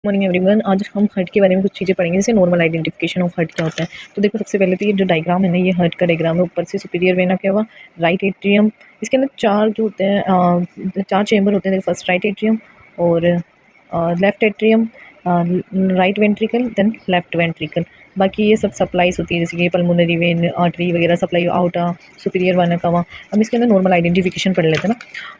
Morning everyone. आज हम hurt के बारे में कुछ चीज़ें पढ़ेंगे, जैसे नॉर्मल आइडेंटिफिकेशन ऑफ हर्ट क्या होता है। तो देखो, सबसे पहले तो ये जो डायग्राम है ना, ये हर्ट का डायग्राम है। ऊपर से सुपीरियर वेना क्या हुआ, राइट एट्रियम। इसके अंदर चार जो होते हैं, चार चेंबर होते हैं। फर्स्ट राइट एट्रियम और left atrium, right ventricle, then left ventricle. बाकी ये सब सप्लाईज होती है, जैसे कि पल्मोनरी वेन, आर्टरी वगैरह supply aorta, superior vena cava. हम इसके अंदर नॉर्मल आइडेंटिफिकेशन पढ़ लेते हैं ना।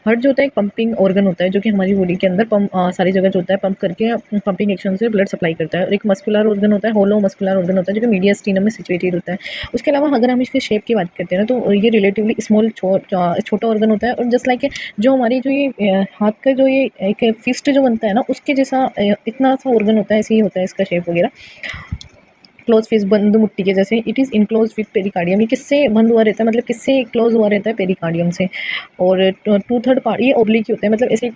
हार्ट जो होता है एक पंपिंग ऑर्गन होता है, जो कि हमारी बॉडी के अंदर सारी जगह जो होता है पंप करके पंपिंग एक्शन से ब्लड सप्लाई करता है। और एक मस्कुलर ऑर्गन होता है, होलो मस्कुलर ऑर्गन होता है, जो कि मीडियस्टिनम में सिचुएटेड होता है। उसके अलावा अगर हम इसके शेप की बात करते हैं ना, तो ये रिलेटिवली स्मॉल छोटा ऑर्गन होता है। और जस्ट लाइक जो हमारी जो ये हाथ का जो ये एक फिस्ट जो बनता है ना, उसके जैसा इतना सा ऑर्गन होता है, ऐसे ही होता है इसका शेप वगैरह। क्लोज फेस, बंद मुट्ठी के जैसे। It is enclose with pericardium. ये किससे बंद हुआ रहता है, मतलब किससे क्लोज हुआ रहता है, पेरिकार्डियम से। और 2/3 पार्ट ये ओब्लिक होता है, मतलब ऐसे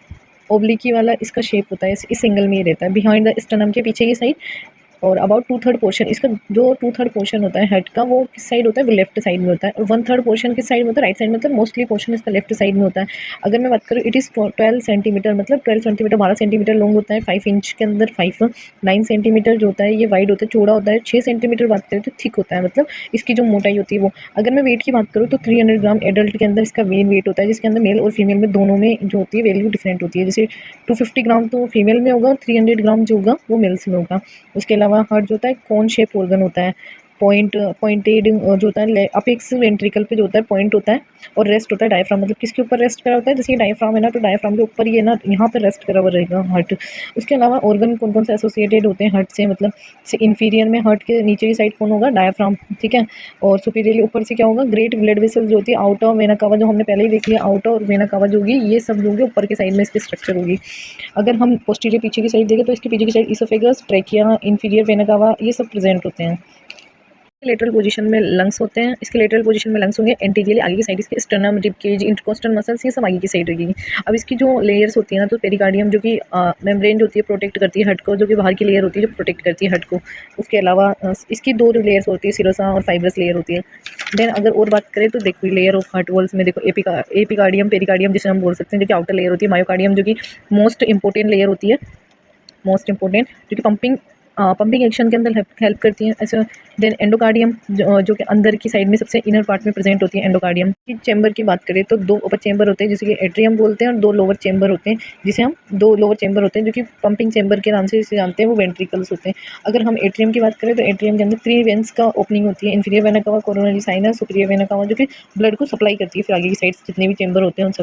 ओब्लिकी वाला इसका शेप होता है, इस सिंगल में ही रहता है, बिहाइंड द स्टर्नम के पीछे की साइड। और अबाउट 2/3 पोर्शन, इसका जो 2/3 पोर्शन होता है हेड का, वो किस साइड होता है, वो लेफ्ट साइड में होता है। और 1/3 पोर्शन किस साइड में होता है, राइट साइड में। मतलब मोस्टली पोर्शन इसका लेफ्ट साइड में होता है। अगर मैं बात करूँ, इट इज़ 12 सेंटीमीटर, मतलब 12 सेंटीमीटर 12 सेंटीमीटर लॉन्ग होता है। 5 इंच के अंदर 9 सेंटीमीटर जो होता है ये वाइड होता है, चौड़ा होता है। 6 सेंटीमीटर बात करें तो थिक होता है, मतलब इसकी जो मोटाई होती है वो। अगर मैं वेट की बात करूँ तो 300 ग्राम एडल्ट के अंदर इसका मेन वेट होता है, जिसके अंदर मेल और फीमेल में दोनों में जो होती है वैल्यू डिफरेंट होती है। जैसे 250 ग्राम तो फीमेल में होगा और 300 ग्राम जो होगा वो मेल्स में होगा। उसके अलावा हार्ट जो होता है कोन शेप ऑर्गन होता है। पॉइंटेड जो होता है अपेक्स वेंट्रिकल पे जो होता है पॉइंट होता है। और रेस्ट होता है डायफ्राम, मतलब किसके ऊपर रेस्ट करा होता है, जैसे ये डायफ्राम है ना, तो डायफ्राम के ऊपर ये ना यहाँ पर रेस्ट करा हुआ रहेगा हार्ट। उसके अलावा ऑर्गन कौन कौन से एसोसिएटेड होते हैं हार्ट से, मतलब से इंफीरियर में हार्ट के नीचे की साइड कौन होगा, डायफ्राम, ठीक है। और सुपीरियरली ऊपर से क्या होगा, ग्रेट ब्लड वेसल जो होती है, आउटर वेना कावा, जो हमने पहले ही देख लिया, आउटर और वेना कावा जो होगी, ये सब जो होगी ऊपर के साइड में इसकी स्ट्रक्चर होगी। अगर हम पोस्टीरियर पीछे की साइड देखें तो इसके पीछे की side oesophagus, trachea, inferior vena cava, ये सब प्रेजेंट होते हैं। लेटरल पोजीशन में लंग्स होते हैं। इसके लेटरल पोजीशन में लंग्स होंगे, एंटीरियरली आगे की साइड इसके sternum, rib cage, intercostal muscles, ये सब आगे की साइड रहेगी। अब इसकी जो लेयर्स होती है ना, तो पेरिकार्डियम जो कि मेम्ब्रेन जो होती है प्रोटेक्ट करती है हर्ट को, जो कि बाहर की लेयर होती है जो प्रोटेक्ट करती है हर्ट को। उसके अलावा इसकी दो लेयर्स होती है, सिरोसा और फाइब्रस लेयर होती है। देन अगर और बात करें तो देखो लेयर ऑफ हार्ट वॉल्स में देखो एपिकार्डियम, पेरिकार्डियम जिसे हम बोल सकते हैं, जो कि आउटर लेयर होती है, मायोकार्डियम जो कि मोस्ट इंपॉर्टेंट लेयर होती है, मोस्ट इंपॉर्टेंट, जो कि पंपिंग एक्शन के अंदर हेल्प करती हैं ऐसे। देन एंडोकार्डियम जो कि अंदर की साइड में सबसे इनर पार्ट में प्रेजेंट होती है। एंडोकार्डियम की चैम्बर की बात करें तो 2 अपर चैम्बर होते हैं, जिसे कि एट्रियम बोलते हैं, और 2 लोअर चैम्बर होते हैं, जिसे हम 2 लोअर चैम्बर होते हैं, जो कि पंपिंग चैम्बर के नाम से इसे जानते हैं, वो वेंट्रिकल्स होते हैं। अगर हम एट्रियम की बात करें तो एट्रियम के अंदर 3 वेन्स का ओपनिंग होती है, inferior vena cava, coronary sinus, superior vena cava, जो कि ब्लड को सप्लाई करती है फिर आगे की साइड जितने भी चैम्बर होते हैं उन सब